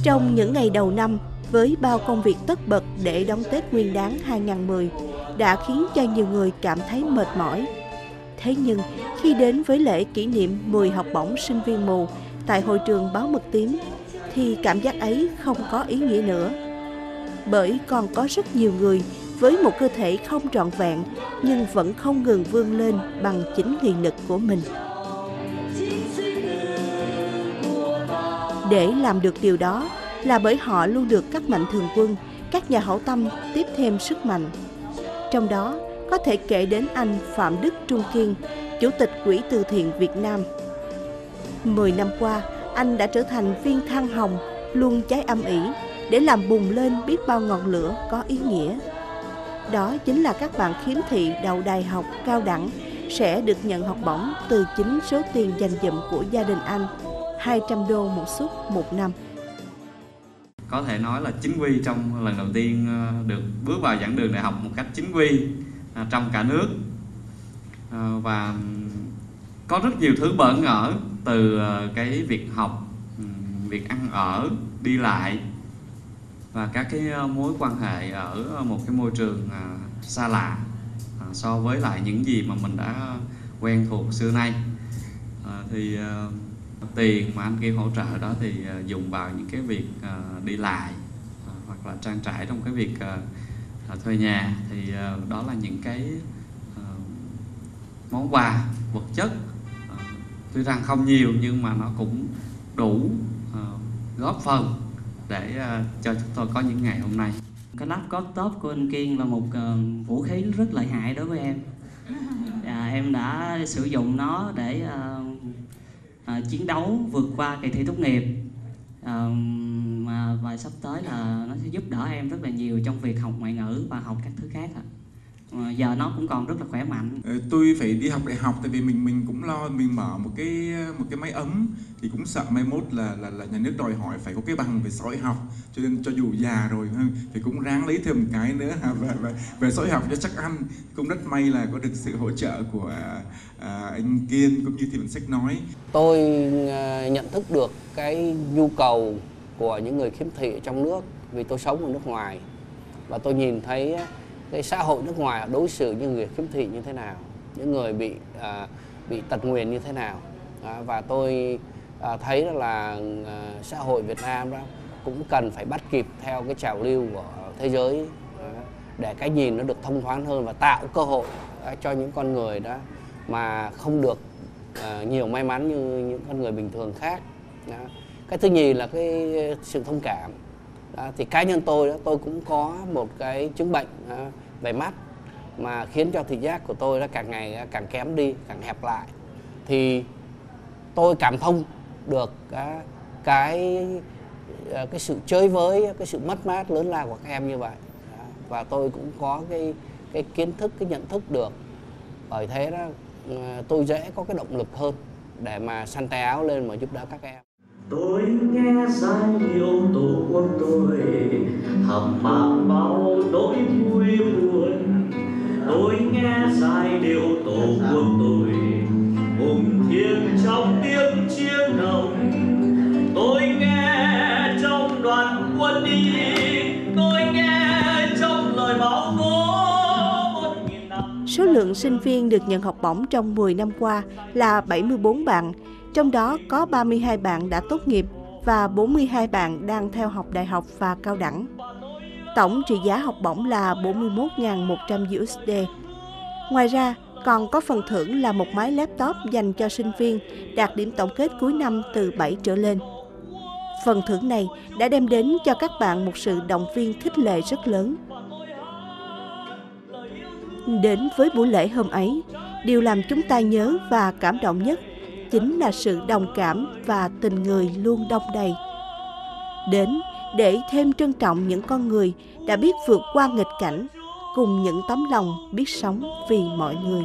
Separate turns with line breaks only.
Trong những ngày đầu năm, với bao công việc tất bật để đón Tết Nguyên đán 2010 đã khiến cho nhiều người cảm thấy mệt mỏi. Thế nhưng, khi đến với lễ kỷ niệm 10 học bổng sinh viên mù tại hội trường Báo Mực Tím, thì cảm giác ấy không có ý nghĩa nữa. Bởi còn có rất nhiều người với một cơ thể không trọn vẹn nhưng vẫn không ngừng vươn lên bằng chính nghị lực của mình. Để làm được điều đó là bởi họ luôn được các mạnh thường quân, các nhà hảo tâm tiếp thêm sức mạnh. Trong đó có thể kể đến anh Phạm Đức Trung Kiên, Chủ tịch Quỹ Từ Thiện Việt Nam. 10 năm qua, anh đã trở thành viên than hồng luôn cháy âm ỉ để làm bùng lên biết bao ngọn lửa có ý nghĩa. Đó chính là các bạn khiếm thị đậu đại học, cao đẳng sẽ được nhận học bổng từ chính số tiền dành dụm của gia đình anh, 200 đô một suất một năm.
Có thể nói là chính quy trong lần đầu tiên được bước vào giảng đường đại học một cách chính quy trong cả nước. Và có rất nhiều thứ bỡ ngỡ từ cái việc học, việc ăn ở, đi lại và các cái mối quan hệ ở một cái môi trường xa lạ so với lại những gì mà mình đã quen thuộc xưa nay. Thì tiền mà anh kia hỗ trợ đó thì dùng vào những cái việc đi lại hoặc là trang trải trong cái việc thuê nhà. Thì đó là những cái món quà vật chất, tuy rằng không nhiều nhưng mà nó cũng đủ góp phần để cho chúng tôi có những ngày hôm nay.
Cái laptop của anh Kiên là một vũ khí rất lợi hại đối với em. Em đã sử dụng nó để chiến đấu vượt qua kỳ thi tốt nghiệp, và sắp tới là nó sẽ giúp đỡ em rất là nhiều trong việc học ngoại ngữ và học các thứ khác. Giờ nó cũng còn rất là khỏe mạnh.
Tôi phải đi học đại học tại vì mình cũng lo mình mở một cái máy ấm thì cũng sợ mai mốt là nhà nước đòi hỏi phải có cái bằng về xã hội học, cho nên cho dù già rồi thì cũng ráng lấy thêm một cái nữa và về xã hội học cho chắc ăn. Cũng rất may là có được sự hỗ trợ của anh Kiên cũng như Thị Bản Sách nói.
Tôi nhận thức được cái nhu cầu của những người khiếm thị ở trong nước vì tôi sống ở nước ngoài và tôi nhìn thấy cái xã hội nước ngoài đối xử những người khiếm thị như thế nào, những người bị tật nguyền như thế nào. Và tôi thấy là xã hội Việt Nam đó cũng cần phải bắt kịp theo cái trào lưu của thế giới để cái nhìn nó được thông thoáng hơn và tạo cơ hội cho những con người đó mà không được nhiều may mắn như những con người bình thường khác. Cái thứ nhì là cái sự thông cảm. Thì cá nhân tôi đó, tôi cũng có một cái chứng bệnh về mắt mà khiến cho thị giác của tôi càng ngày càng kém đi, càng hẹp lại. Thì tôi cảm thông được cái sự chơi với, cái sự mất mát lớn lao của các em như vậy. Và tôi cũng có cái kiến thức, cái nhận thức được. Bởi thế đó tôi dễ có cái động lực hơn để mà xăn tay áo lên mà giúp đỡ các em.
Tôi nghe giai điệu tổ quốc tôi hầm mang bao nỗi vui buồn. Tôi nghe giai điệu tổ quốc tôi hùng thiêng trong tiếng chiến đồng. Tôi nghe trong đoàn quân đi, tôi nghe trong lời báo tố 1000 năm.
Số lượng sinh viên được nhận học bổng trong 10 năm qua là 74 bạn, trong đó có 32 bạn đã tốt nghiệp và 42 bạn đang theo học đại học và cao đẳng. Tổng trị giá học bổng là 41.100 USD. Ngoài ra, còn có phần thưởng là một máy laptop dành cho sinh viên đạt điểm tổng kết cuối năm từ 7 trở lên. Phần thưởng này đã đem đến cho các bạn một sự động viên khích lệ rất lớn. Đến với buổi lễ hôm ấy, điều làm chúng ta nhớ và cảm động nhất chính là sự đồng cảm và tình người luôn đong đầy. Đến để thêm trân trọng những con người đã biết vượt qua nghịch cảnh, cùng những tấm lòng biết sống vì mọi người.